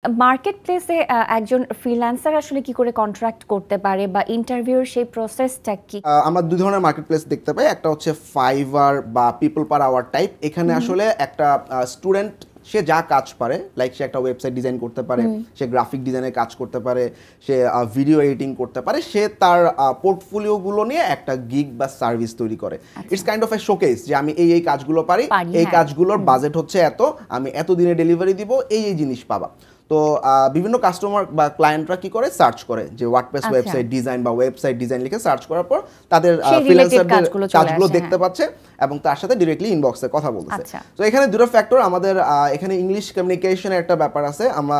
Market প্লেসে একজন freelancer আসলে কি করে কন্ট্রাক্ট করতে পারে বা ইন্টারভিউর সেই প্রসেসটা কি? আমরা দুই ধরনের মার্কেট প্লেস দেখতে পাই। একটা হচ্ছে ফাইবার বা পিপল পার আওয়ার টাইপ। এখানে আসলে একটা স্টুডেন্ট সে যা কাজ পারে, লাইক সে একটা ওয়েবসাইট ডিজাইন করতে পারে, সে গ্রাফিক ডিজাইনের কাজ করতে পারে, সে ভিডিও এডিটিং করতে পারে, সে তার পোর্টফোলিওগুলো নিয়ে একটা গিগ বা সার্ভিস তৈরি করে। It's kind of A showcase যে আমি এই কাজগুলো পারি, এই কাজগুলোর বাজেট হচ্ছে এত, আমি এত দিনে ডেলিভারি দিব, এই জিনিস পাবা। তো বিভিন্ন কাস্টমার বা ক্লায়েন্টরা কি করে সার্চ করে যে ওয়ার্ডপ্রেস ওয়েবসাইট ডিজাইন বা ওয়েবসাইট ডিজাইন লিখে সার্চ করার পর তাদের ফ্রিল্যান্সারদের কাজগুলো দেখতে পাচ্ছে এবং তার সাথে ডিরেক্টলি ইনবক্সে কথা বলতেছে। তো এখানে দুটো ফ্যাক্টর, আমাদের এখানে ইংলিশ কমিউনিকেশনের একটা ব্যাপার আছে। আমরা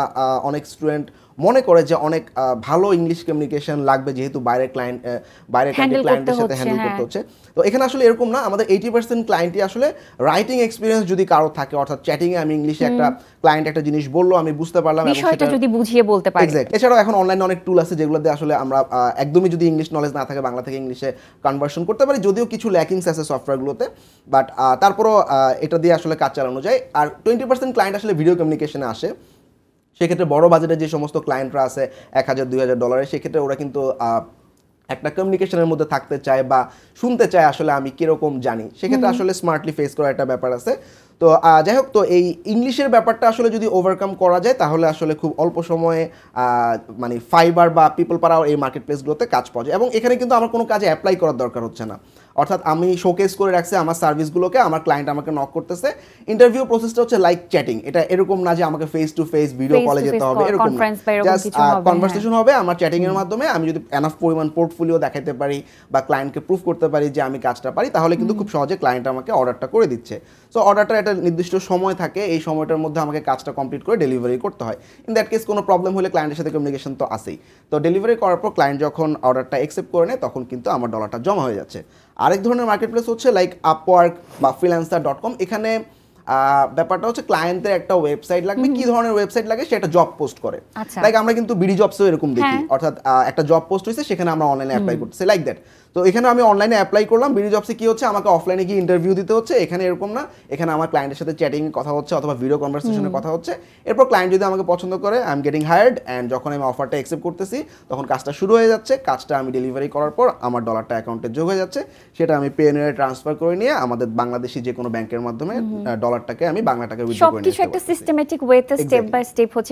অনেক স্টুডেন্ট মনে করে যে অনেক ভালো ইংলিশ কমিউনিকেশন লাগবে যেহেতু বাইরের ক্লায়েন্টের সাথে হ্যান্ডেল করতে হচ্ছে। তো এখানে আসলে এরকম না, আমাদের 80% ক্লায়েন্টই আসলে রাইটিং এক্সপিরিয়েন্স যদি কারো থাকে, অর্থাৎ চ্যাটিংয়ে আমি ইংলিশে একটা ক্লায়েন্ট একটা জিনিস বললো, আমি বুঝতে পারলাম এবং সেটা যদি বুঝিয়ে বলতে পারি। এক্স্যাক্ট। এছাড়াও এখন অনলাইনে অনেক টুল আছে যেগুলো দিয়ে আসলে আমরা একদমই যদি ইংলিশ নলেজ না থাকে বাংলা থেকে ইংলিশে কনভার্সন করতে পারি, যদিও কিছু ল্যাকিংস আছে সফটওয়্যারগুলোতে, বাট তারপরও এটা দিয়ে আসলে কাজ চালানো যায়। আর 20% ক্লায়েন্ট আসলে ভিডিও কমিউনিকেশনে আসে। সেক্ষেত্রে বড় বাজেটের যে সমস্ত ক্লায়েন্টরা আছে $1000-2000, সেক্ষেত্রে ওরা কিন্তু একটা কমিউনিকেশনের মধ্যে থাকতে চায় বা শুনতে চায় আসলে আমি কিরকম জানি, সেক্ষেত্রে আসলে স্মার্টলি ফেস করার একটা ব্যাপার আছে। তো যাই হোক, তো এই ইংলিশের ব্যাপারটা আসলে যদি ওভারকাম করা যায় তাহলে আসলে খুব অল্প সময়ে মানে ফাইবার বা পিপল পার আওয়ার এই মার্কেট প্লেসগুলোতে কাজ পাওয়া যায়। এবং এখানে কিন্তু আমার কোনো কাজে অ্যাপ্লাই করার দরকার হচ্ছে না, অর্থাৎ আমি শোকেস করে রাখছি আমার সার্ভিসগুলোকে, আমার ক্লায়েন্ট আমাকে নক করতেছে। ইন্টারভিউ প্রসেসটা হচ্ছে লাইক চ্যাটিং, এটা এরকম না যে আমাকে ফেস টু ফেস ভিডিও কলে যেতে হবে, এরকম জাস্ট কনভারসেশন হবে আমার চ্যাটিং এর মাধ্যমে। আমি যদি এনাফ পরিমাণ পোর্টফোলিও দেখাতে পারি বা ক্লায়েন্টকে প্রুফ করতে পারি যে আমি কাজটা পারি, তাহলে কিন্তু খুব সহজে ক্লায়েন্ট আমাকে অর্ডারটা করে দিচ্ছে। সো অর্ডারটা একটা নির্দিষ্ট সময় থাকে, এই সময়টার মধ্যে আমাকে কাজটা কমপ্লিট করে ডেলিভারি করতে হয়। ইন দ্যাট কেস কোনো প্রবলেম হলে ক্লায়েন্টের সাথে কমিউনিকেশন তো আসেই। তো ডেলিভারি করার পর ক্লায়েন্ট যখন অর্ডারটা অ্যাকসেপ্ট করে নেয় তখন কিন্তু আমার ডলারটা জমা হয়ে যাচ্ছে। আরেক ধরনের মার্কেট প্লেস হচ্ছে লাইক আপওয়ার্ক বা freelancer.com। এখানে ব্যাপারটা হচ্ছে ক্লায়েন্টের একটা ওয়েবসাইট লাগবে, কি ধরনের ওয়েবসাইট লাগে সেটা জব পোস্ট করে, লাইক আমরা কিন্তু বিডি জবসেও এরকম দেখি, অর্থাৎ একটা জব পোস্ট হয়েছে সেখানে আমরা অনলাইনে অ্যাপ্লাই করতেছি লাইক দ্যাট। তো এখানে আমি অনলাইনে অ্যাপ্লাই করলাম, বিডি জবসে কি হচ্ছে আমাকে অফলাইনে গিয়ে ইন্টারভিউ দিতে হচ্ছে। এখানে এরকম না, এখানে আমার ক্লায়েন্টের সাথে চ্যাটিং কথা হচ্ছে অথবা ভিডিও কনভারসেশনে কথা হচ্ছে। এরপর ক্লায়েন্ট যদি আমাকে পছন্দ করে I am getting hired, and যখন আমি অফারটা অ্যাকসেপ্ট করতেছি তখন কাজটা শুরু হয়ে যাচ্ছে। কাজটা আমি ডেলিভারি করার পর আমার ডলারটা অ্যাকাউন্টে যোগ হয়ে যাচ্ছে, সেটা আমি পেনিয়ারে ট্রান্সফার করে নিয়ে আমাদের বাংলাদেশি যে কোনো ব্যাংকের মাধ্যমে ডলারটাকে আমি বাংলা টাকা উইথড্র করে নিতে পারছি। সবকিছু একটা সিস্টেমেটিক ওয়েতে স্টেপ বাই স্টেপ হচ্ছে।